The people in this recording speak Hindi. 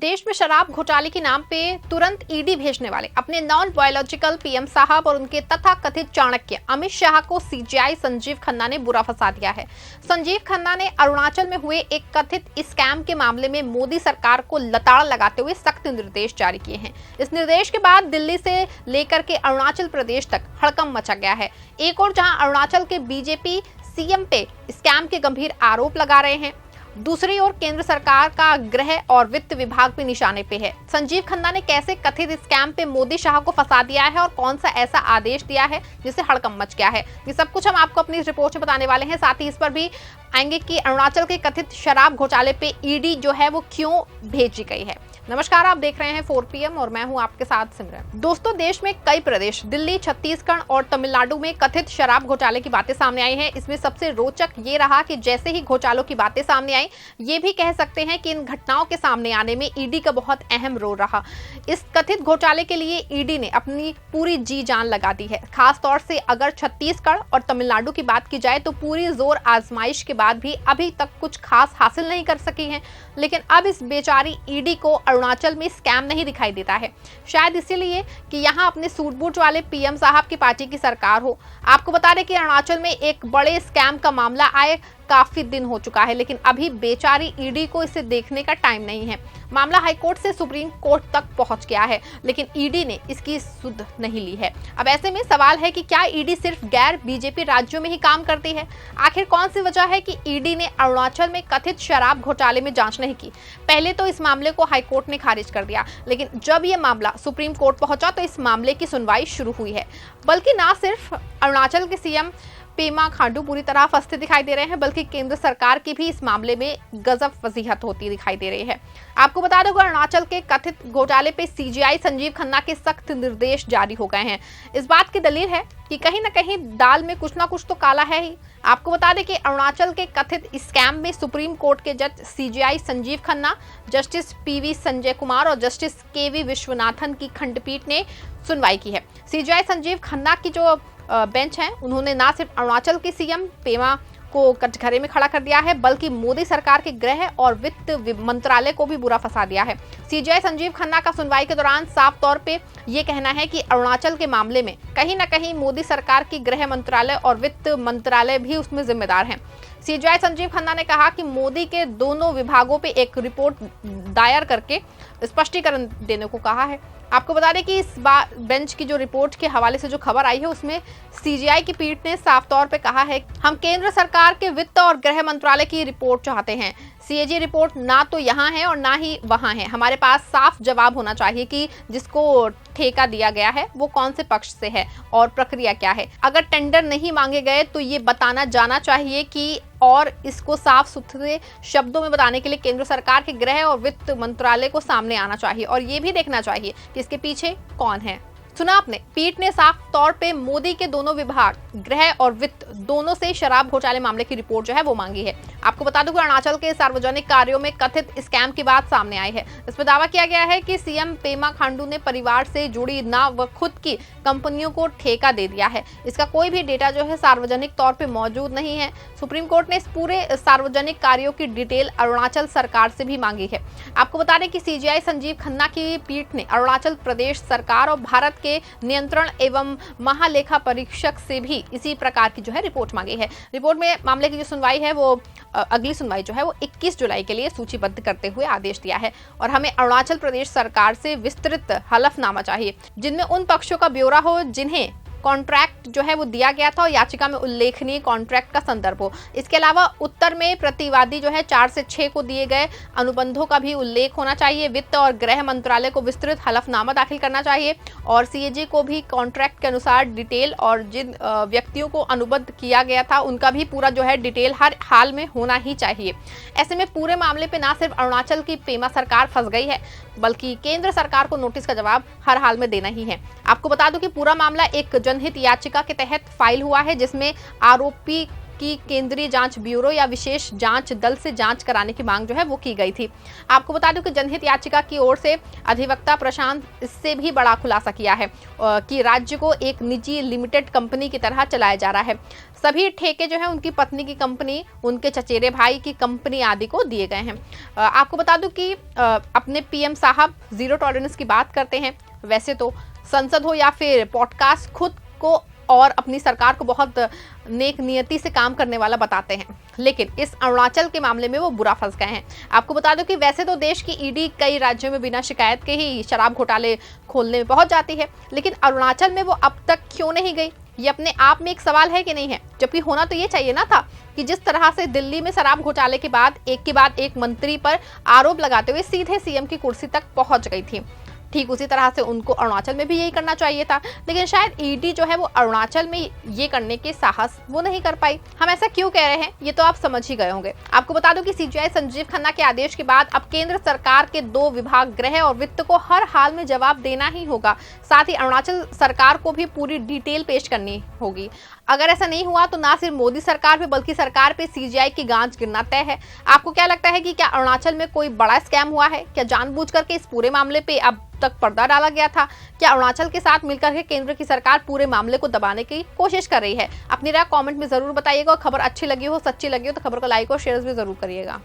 देश में शराब घोटाले के नाम पे तुरंत ईडी भेजने वाले अपने नॉन बायोलॉजिकल पीएम साहब और उनके तथाकथित चाणक्य अमित शाह को सीजीआई संजीव खन्ना ने बुरा फंसा दिया है। संजीव खन्ना ने अरुणाचल में हुए एक कथित स्कैम के मामले में मोदी सरकार को लताड़ लगाते हुए सख्त निर्देश जारी किए हैं। इस निर्देश के बाद दिल्ली से लेकर के अरुणाचल प्रदेश तक हड़कंप मचा गया है। एक और जहां अरुणाचल के बीजेपी सीएम पे स्कैम के गंभीर आरोप लगा रहे हैं, दूसरी ओर केंद्र सरकार का गृह और वित्त विभाग भी निशाने पे है। संजीव खन्ना ने कैसे कथित स्कैम पे मोदी शाह को फंसा दिया है और कौन सा ऐसा आदेश दिया है जिससे हड़कंप मच गया है, ये सब कुछ हम आपको अपनी इस रिपोर्ट में बताने वाले हैं। साथ ही इस पर भी आएंगे कि अरुणाचल के कथित शराब घोटाले पे ईडी जो है वो क्यों भेजी गई है। नमस्कार, आप देख रहे हैं 4 PM और मैं हूं आपके साथ सिमरन। दोस्तों, देश में कई प्रदेश दिल्ली, छत्तीसगढ़ और तमिलनाडु में कथित शराब घोटाले की बातें सामने आई हैं। इसमें सबसे रोचक ये रहा कि जैसे ही घोटालों की बातें सामने आई, ये भी कह सकते हैं कि इन घटनाओं के सामने आने में ईडी का बहुत अहम रोल रहा। इस कथित घोटाले के लिए ईडी ने अपनी पूरी जी जान लगा दी है। खास तौर से अगर छत्तीसगढ़ और तमिलनाडु की बात की जाए तो पूरी जोर आजमाइश के बाद भी अभी तक कुछ खास हासिल नहीं कर सकी है। लेकिन अब इस बेचारी ईडी को अरुणाचल में स्कैम नहीं दिखाई देता है, शायद इसीलिए कि यहाँ अपने सूट बूट वाले पीएम साहब की पार्टी की सरकार हो। आपको बता दें कि अरुणाचल में एक बड़े स्कैम का मामला आए काफी दिन हो चुका है, लेकिन अभी बेचारी ईडी को इसे देखने का टाइम नहीं है। मामला हाईकोर्ट से सुप्रीम कोर्ट तक पहुंच गया है, लेकिन ईडी ने इसकी सुध नहीं ली है। अब ऐसे में सवाल है कि क्या ईडी सिर्फ गैर बीजेपी राज्यों में ही काम करती है? आखिर कौन सी वजह है कि ईडी ने अरुणाचल में कथित शराब घोटाले में जांच नहीं की? पहले तो इस मामले को हाईकोर्ट ने खारिज कर दिया, लेकिन जब यह मामला सुप्रीम कोर्ट पहुंचा तो इस मामले की सुनवाई शुरू हुई है। बल्कि न सिर्फ अरुणाचल के सीएम पेमा खांडू पूरी तरह फंसते दिखाई दे रहे हैं, बल्कि केंद्र सरकार की भी इस मामले में गजब वजीहत होती दिखाई दे रही है। आपको बता दें कि अरुणाचल के कथित घोटाले पे सीजीआई संजीव खन्ना के सख्त निर्देश जारी हो गए हैं। इस बात की दलील है कि कहीं न कहीं दाल में कुछ ना कुछ तो काला है ही। आपको बता दें कि अरुणाचल के कथित स्कैम में सुप्रीम कोर्ट के जज CGI Sanjeev Khanna, justice PV Sanjay Kumar और जस्टिस KV विश्वनाथन की खंडपीठ ने सुनवाई की है। सीजीआई संजीव खन्ना की जो बेंच है, उन्होंने न सिर्फ अरुणाचल के सीएम पेमा को कटघरे में खड़ा कर दिया है, बल्कि मोदी सरकार के गृह और वित्त मंत्रालय को भी बुरा फंसा दिया है। सीजीआई संजीव खन्ना का सुनवाई के दौरान साफ तौर पे ये कहना है कि अरुणाचल के मामले में कहीं न कहीं मोदी सरकार की गृह मंत्रालय और वित्त मंत्रालय भी उसमें जिम्मेदार हैं। सीजीआई संजीव खन्ना ने कहा कि मोदी के दोनों विभागों पे एक रिपोर्ट दायर करके स्पष्टीकरण देने को कहा है। आपको बता दें कि इस बार बेंच की जो रिपोर्ट के हवाले से जो खबर आई है, उसमें सीजीआई की पीठ ने साफ तौर पे कहा है हम केंद्र सरकार के वित्त और गृह मंत्रालय की रिपोर्ट चाहते हैं। सीएजी रिपोर्ट ना तो यहाँ है और ना ही वहाँ है। हमारे पास साफ जवाब होना चाहिए कि जिसको ठेका दिया गया है वो कौन से पक्ष से है और प्रक्रिया क्या है। अगर टेंडर नहीं मांगे गए तो ये बताना जाना चाहिए कि, और इसको साफ सुथरे शब्दों में बताने के लिए केंद्र सरकार के गृह और वित्त मंत्रालय को सामने आना चाहिए और ये भी देखना चाहिए कि इसके पीछे कौन है। सुना आपने, पीठ ने साफ तौर पे मोदी के दोनों विभाग गृह और वित्त दोनों से शराब घोटाले मामले की रिपोर्ट जो है वो मांगी है। आपको बता दूं कि अरुणाचल के सार्वजनिक कार्यों में कथित स्कैम की बात सामने आई है। इसमें दावा किया गया है कि सीएम पेमा खांडू ने परिवार से जुड़ी ना व खुद की कंपनियों को ठेका दे दिया है। इसका कोई भी डेटा जो है सार्वजनिक तौर पर मौजूद नहीं है। सुप्रीम कोर्ट ने इस पूरे सार्वजनिक कार्यों की डिटेल अरुणाचल सरकार से भी मांगी है। आपको बता दें कि सीजीआई संजीव खन्ना की पीठ ने अरुणाचल प्रदेश सरकार और भारत के नियंत्रण एवं महालेखा परीक्षक से भी इसी प्रकार की जो है रिपोर्ट मांगी है। रिपोर्ट में मामले की जो सुनवाई है वो अगली सुनवाई जो है वो 21 जुलाई के लिए सूचीबद्ध करते हुए आदेश दिया है और हमें अरुणाचल प्रदेश सरकार से विस्तृत हलफनामा चाहिए जिनमें उन पक्षों का ब्यौरा हो जिन्हें कॉन्ट्रैक्ट जो है वो दिया गया था और याचिका में उल्लेखनीय कॉन्ट्रैक्ट का संदर्भ हो। इसके अलावा उत्तर में प्रतिवादी जो है 4 से 6 को दिए गए अनुबंधों का भी उल्लेख होना चाहिए। वित्त और गृह मंत्रालय को विस्तृत हलफनामा दाखिल करना चाहिए और सीएजी को भी कॉन्ट्रैक्ट के अनुसार डिटेल और जिन व्यक्तियों को अनुबद्ध किया गया था उनका भी पूरा जो है डिटेल हर हाल में होना ही चाहिए। ऐसे में पूरे मामले पे ना सिर्फ अरुणाचल की पेमा सरकार फंस गई है, बल्कि केंद्र सरकार को नोटिस का जवाब हर हाल में देना ही है। आपको बता दूं कि पूरा मामला एक जनहित याचिका के तहत फाइल हुआ है, जिसमें आरोपी की केंद्रीय जांच ब्यूरो या विशेष जांच दल से जांच कराने की मांग जो है वो की गई थी। आपको बता दूं कि जनहित याचिका की ओर से अधिवक्ता प्रशांत इससे भी बड़ा खुलासा किया है कि राज्य को एक निजी लिमिटेड कंपनी की तरह चलाया जा रहा है। सभी ठेके जो है उनकी पत्नी की कंपनी, उनके चचेरे भाई की कंपनी आदि को दिए गए हैं। आपको बता दूं कि अपने पीएम साहब जीरो टॉलरेंस की बात करते हैं। वैसे तो संसद हो या फिर पॉडकास्ट खुद को और अपनी सरकार को बहुत नेक नियति से काम करने वाला बताते हैं, लेकिन इस अरुणाचल के मामले में वो बुरा फंस गए हैं। आपको बता दो कि वैसे तो देश की ईडी कई राज्यों में बिना शिकायत के ही शराब घोटाले खोलने में पहुंच जाती है, लेकिन अरुणाचल में वो अब तक क्यों नहीं गई, ये अपने आप में एक सवाल है कि नहीं है। जबकि होना तो ये चाहिए ना था कि जिस तरह से दिल्ली में शराब घोटाले के बाद एक मंत्री पर आरोप लगाते हुए सीधे सीएम की कुर्सी तक पहुंच गई थी, ठीक उसी तरह से उनको अरुणाचल में भी यही करना चाहिए था। लेकिन शायद ईडी जो है वो अरुणाचल में ये करने के साहस वो नहीं कर पाई। हम ऐसा क्यों कह रहे हैं ये तो आप समझ ही गए होंगे। आपको बता दूं कि सीजीआई संजीव खन्ना के आदेश के बाद अब केंद्र सरकार के 2 विभाग गृह और वित्त को हर हाल में जवाब देना ही होगा। साथ ही अरुणाचल सरकार को भी पूरी डिटेल पेश करनी होगी। अगर ऐसा नहीं हुआ तो ना सिर्फ मोदी सरकार पे बल्कि सरकार पे सीजीआई की गांच गिरना तय है। आपको क्या लगता है कि क्या अरुणाचल में कोई बड़ा स्कैम हुआ है? क्या जानबूझकर के इस पूरे मामले पे अब तक पर्दा डाला गया था? क्या अरुणाचल के साथ मिलकर के केंद्र की सरकार पूरे मामले को दबाने की कोशिश कर रही है? अपनी राय कमेंट में जरूर बताइएगा और खबर अच्छी लगी हो, सच्ची लगी हो तो खबर को लाइक और शेयर भी जरूर करिएगा।